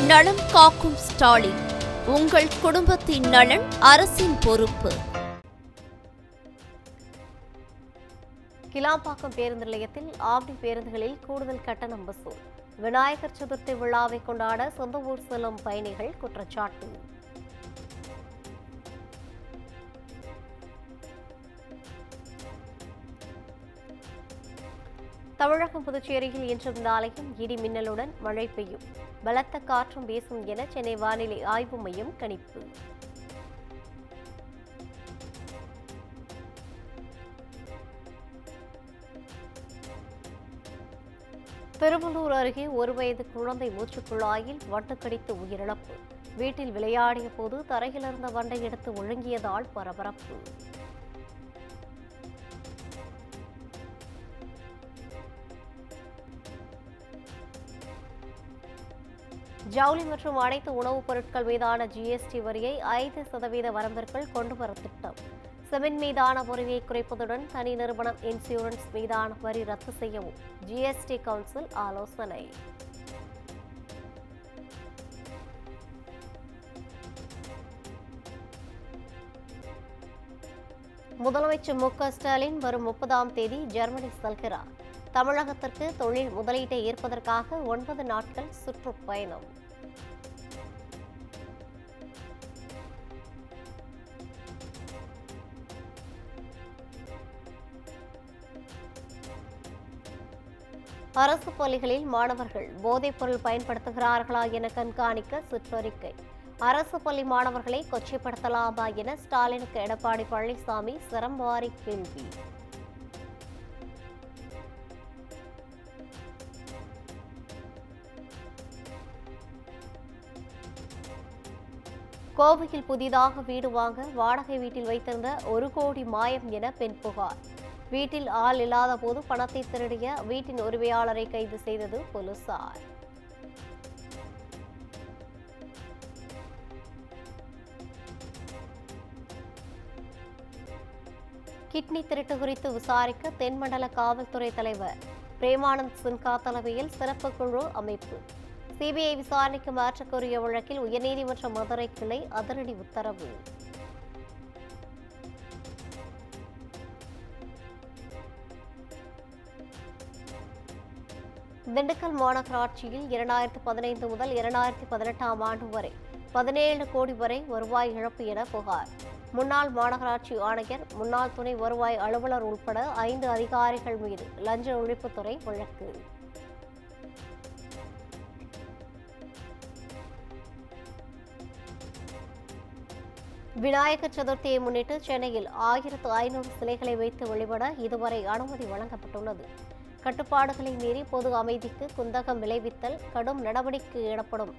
நலம் காக்கும் ஸ்டாலின். உங்கள் குடும்பத்தின் நலன் அரசின் பொறுப்பு. கிளாம்பாக்கம் பேருந்து நிலையத்தில் ஆம்னி பேருந்துகளில் கூடுதல் கட்டணம் வசூல். விநாயகர் சதுர்த்தி விழாவை கொண்டாட சொந்த ஊர் செல்லும் பயணிகள் குற்றச்சாட்டு. தமிழகம் புதுச்சேரியில் இன்றும் நாளையும் இடி மின்னலுடன் மழை பெய்யும், பலத்த காற்றும் வீசும் என சென்னை வானிலை ஆய்வு மையம் கணிப்பு. திருவள்ளூர் அருகே 1 வயது குழந்தை மூச்சுக்குழாயில் வண்டு கடித்து உயிரிழப்பு. வீட்டில் விளையாடிய போது தரையில் இருந்த வண்டை எடுத்து ஒழுங்கியதால் பரபரப்பு. ஜவுளி மற்றும் அனைத்து உணவுப் பொருட்கள் மீதான ஜிஎஸ்டி வரியை 5% வரம்பிற்குள் கொண்டுவர திட்டம். சிமெண்ட் மீதான வரியை குறைப்பதுடன் தனி நிறுவனம் இன்சூரன்ஸ் மீதான வரி ரத்து செய்யவும் ஜிஎஸ்டி கவுன்சில் ஆலோசனை. முதலமைச்சர் மு.க. ஸ்டாலின் வரும் 30ஆம் தேதி ஜெர்மனி செல்கிறார். தமிழகத்திற்கு தொழில் முதலீட்டை ஈர்ப்பதற்காக 9 நாட்கள் சுற்றுப்பயணம். அரசு பள்ளிகளில் மாணவர்கள் போதைப் பொருள் பயன்படுத்துகிறார்களா என கண்காணிக்க சுற்றறிக்கை. அரசு பள்ளி மாணவர்களை கொச்சைப்படுத்தலாமா என ஸ்டாலினுக்கு எடப்பாடி பழனிசாமி சரம்வாரி கேள்வி. கோவையில் புதிதாக வீடு வாங்க வாடகை வீட்டில் வைத்திருந்த 1 கோடி மாயம் என பெண் புகார். வீட்டில் ஆள் இல்லாத போது பணத்தை திருடிய வீட்டின் உரிமையாளரை கைது செய்தது போலீசார். கிட்னி திருட்டு குறித்து விசாரிக்க தென்மண்டல காவல்துறை தலைவர் பிரேமானந்த் சின்ஹா தலைமையில் சிறப்பு குழு அமைப்பு. சிபிஐ விசாரணைக்கு மாற்றக் கோரிய வழக்கில் உயர்நீதிமன்ற மதுரை கிளை அதிரடி உத்தரவு. திண்டுக்கல் மாநகராட்சியில் 2015 முதல் 2018ஆம் ஆண்டு வரை 17 கோடி வரை வருவாய் இழப்பு என புகார். முன்னாள் மாநகராட்சி ஆணையர், முன்னாள் துணை வருவாய் அலுவலர் உட்பட 5 அதிகாரிகள் மீது லஞ்ச ஒழிப்புத்துறை வழக்கு. விநாயகர் சதுர்த்தியை முன்னிட்டு சென்னையில் 1500 சிலைகளை வைத்து வழிபட இதுவரை அனுமதி வழங்கப்பட்டுள்ளது. கட்டுப்பாடுகளை மீறி பொது அமைதிக்கு குந்தகம் விளைவித்தல் கடும் நடவடிக்கை எடுக்கப்படும்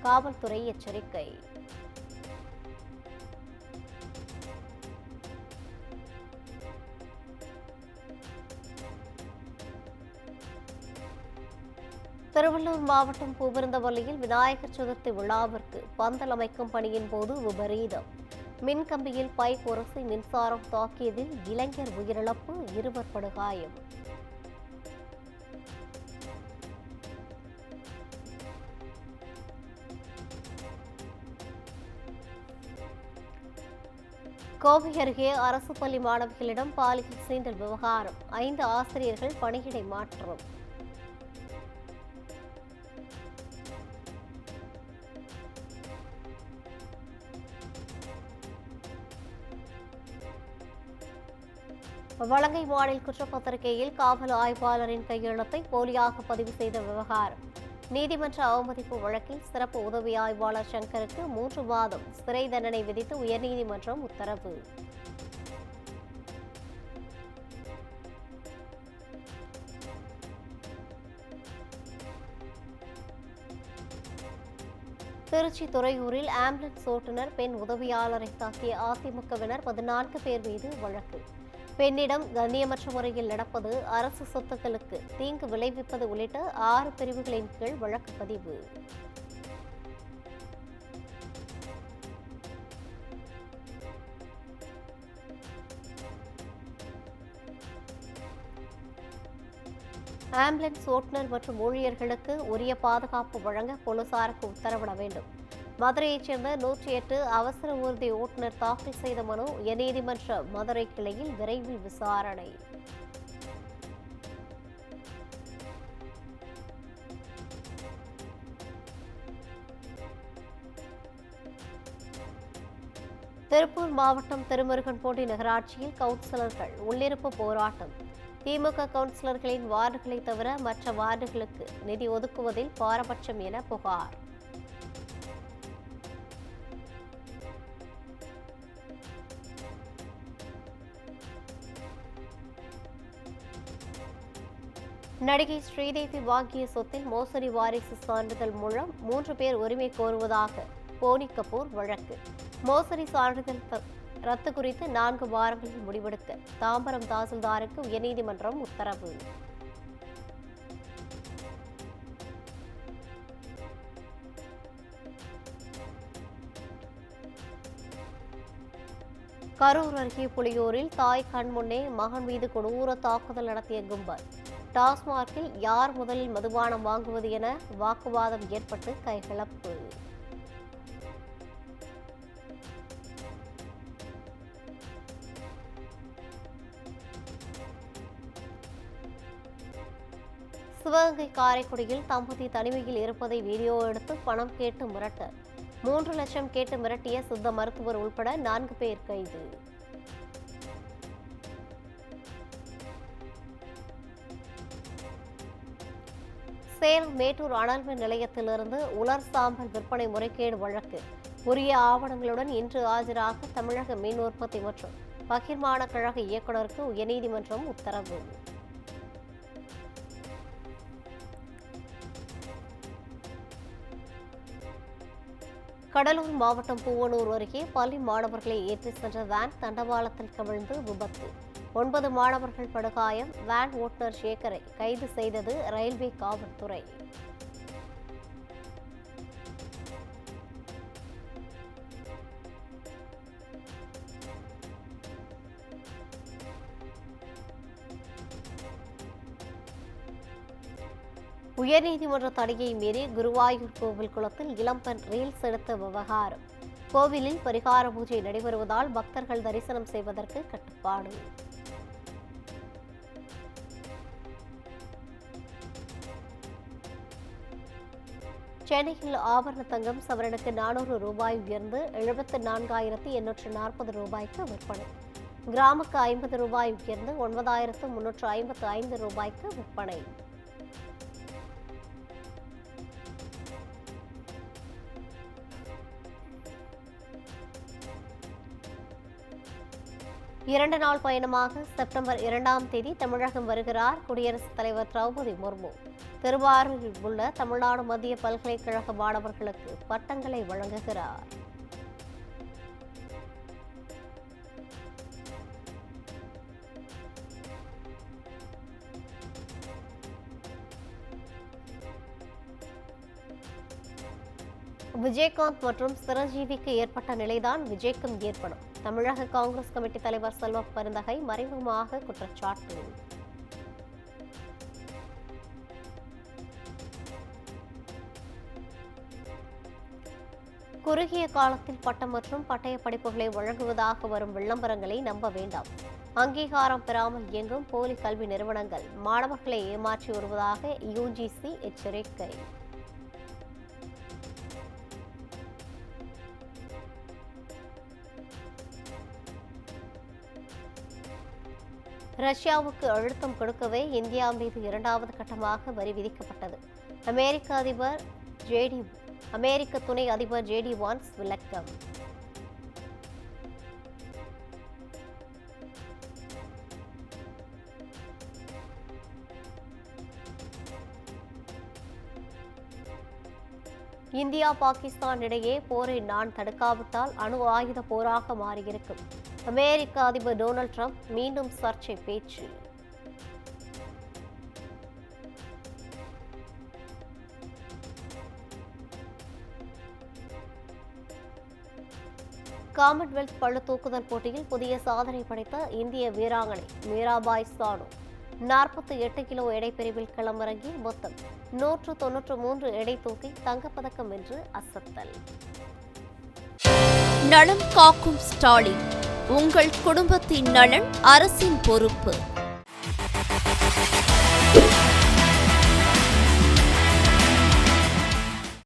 காவல்துறை எச்சரிக்கை. திருவள்ளூர் மாவட்டம் பூவிருந்தவல்லியில் விநாயகர் சதுர்த்தி விழாவிற்கு பந்தல் அமைக்கும் பணியின் போது விபரீதம். மின்கம்பியில் பைப் உரசி மின்சாரம் தாக்கியதில் இளைஞர் உயிரிழப்பு, 2 படுகாயம். கோவை அருகே அரசு பள்ளி மாணவிகளிடம் பாலியல் சீண்டல் விவகாரம். 5 ஆசிரியர்கள் பணியிடை மாற்றம். வலங்கை மாநில குற்றப்பத்திரிகையில் காவல் ஆய்வாளரின் கையெழுத்தை போலியாக பதிவு செய்த விவகாரம். நீதிமன்ற அவமதிப்பு வழக்கில் சிறப்பு உதவி ஆய்வாளர் சங்கருக்கு 3 மாதம் சிறை தண்டனை விதித்து உயர்நீதிமன்றம் உத்தரவு. திருச்சி துறையூரில் ஆம்புலன்ஸ் ஓட்டுநர் பெண் உதவியாளரை தாக்கிய அதிமுகவினர் 14 பேர் மீது வழக்கு. பெண்ணிடம் கண்ணியமற்ற முறையில் நடப்பது, அரசு சொத்துக்களுக்கு தீங்கு விளைவிப்பது உள்ளிட்ட 6 பிரிவுகளின் கீழ் வழக்கு பதிவு. ஆம்புலன்ஸ் ஓட்டுநர் மற்றும் ஊழியர்களுக்கு உரிய பாதுகாப்பு வழங்க போலீசாருக்கு உத்தரவிட வேண்டும். மதுரையைச் சேர்ந்த 108 அவசர ஊர்தி ஓட்டுநர் தாக்கல் செய்த மனு உயர்நீதிமன்ற மதுரை கிளையில் விரைவில் விசாரணை. திருப்பூர் மாவட்டம் திருமுருகன்பேட்டை நகராட்சியில் கவுன்சிலர்கள் உள்ளிருப்பு போராட்டம். திமுக கவுன்சிலர்களின் வார்டுகளை தவிர மற்ற வார்டுகளுக்கு நிதி ஒதுக்குவதில் பாரபட்சம் என புகார். நடிகை ஸ்ரீதேவி வாங்கிய சொத்தில் மோசடி வாரிசு சான்றிதழ் மூலம் 3 பேர் உரிமை கோருவதாக போனி கபூர் வழக்கு. மோசடி சான்றிதழ் ரத்து குறித்து 4 வாரங்களில் முடிவெடுக்க தாம்பரம் தாசில்தாருக்கு உயர்நீதிமன்றம் உத்தரவு. கரூர் அருகே புலியூரில் தாய் கண்முன்னே மகன் மீது கொடூர தாக்குதல் நடத்திய கும்பல். டாஸ்மாகில் யார் முதலில் மதுபானம் வாங்குவது என வாக்குவாதம் ஏற்பட்டு கைகலப்பு. சிவகங்கை காரைக்குடியில் தம்பதி தனிமையில் இருப்பதை வீடியோ எடுத்து பணம் கேட்டு மிரட்டல். 3 லட்சம் கேட்டு மிரட்டிய சித்த மருத்துவர் உள்பட 4 பேர் கைது. சேலம் மேட்டூர் அனல்மின் நிலையத்திலிருந்து உலர் சாம்பல் விற்பனை முறைகேடு வழக்கு. உரிய ஆவணங்களுடன் இன்று ஆஜராக தமிழக மின் உற்பத்தி மற்றும் பகிர்மான கழக இயக்குநருக்கு உயர்நீதிமன்றம் உத்தரவு. கடலூர் மாவட்டம் பூவனூர் அருகே பள்ளி மாணவர்களை ஏற்றி சென்ற வேன் தண்டவாளத்தில் கவிழ்ந்து விபத்து. 9 மாணவர்கள் படுகாயம். வேன் ஓட்டுநர் சேகரை கைது செய்தது ரயில்வே காவல்துறை. உயர்நீதிமன்ற தடையை மீறி குருவாயூர் கோவில் குளத்தில் இளம்பெண் ரீல்ஸ் எடுத்த விவகாரம். கோவிலில் பரிகார பூஜை நடைபெறுவதால் பக்தர்கள் தரிசனம் செய்வதற்கு கட்டுப்பாடு. சென்னையில் ஆபரண தங்கம் சவரனுக்கு 400 ரூபாய் உயர்ந்து 74,840 ரூபாய்க்கு விற்பனை. கிராமுக்கு 50 ரூபாய் உயர்ந்து 9,355 ரூபாய்க்கு விற்பனை. இரண்டு நாள் பயணமாக செப்டம்பர் 2ஆம் தேதி தமிழகம் வருகிறார் குடியரசுத் தலைவர் திரௌபதி முர்மு. திருவாரூரில் உள்ள தமிழ்நாடு மத்திய பல்கலைக்கழக மாணவர்களுக்கு பட்டங்களை வழங்குகிறார். விஜயகாந்த் மற்றும் சிரஞ்சீவிக்கு ஏற்பட்ட நிலைதான் விஜய்க்கும் ஏற்படும். தமிழக காங்கிரஸ் கமிட்டி தலைவர் செல்வ பெருந்தகை மறைமுகமாக குற்றச்சாட்டு. குறுகிய காலத்தில் பட்டம் மற்றும் பட்டய படிப்புகளை வழங்குவதாக வரும் விளம்பரங்களை நம்ப வேண்டாம். அங்கீகாரம் பெறாமல் இயங்கும் போலி கல்வி நிறுவனங்கள் மாணவர்களை ஏமாற்றி வருவதாக யுஜிசி எச்சரிக்கை. ரஷ்யாவுக்கு அழுத்தம் கொடுக்கவே இந்தியா மீது 2வது கட்டமாக வரி விதிக்கப்பட்டது. அமெரிக்க துணை அதிபர் ஜேடி வான்ஸ் விளக்கம். இந்தியா பாகிஸ்தான் இடையே போரை நான் தடுக்காவிட்டால் அணு ஆயுத போராக மாறியிருக்கும். அமெரிக்க அதிபர் டொனால்ட் ட்ரம்ப் மீண்டும் சர்ச்சை பேச்சு. காமன்வெல்த் பளு தூக்குதல் போட்டியில் புதிய சாதனை படைத்த இந்திய வீராங்கனை மீராபாய் சானு 48 கிலோ எடை பிரிவில் களமிறங்கி மொத்தம் 193 எடை தூக்கி தங்கப்பதக்கம் வென்று அசத்தல். நலம் காக்கும் ஸ்டாலின், உங்கள் குடும்பத்தின் நலன் அரசின் பொறுப்பு.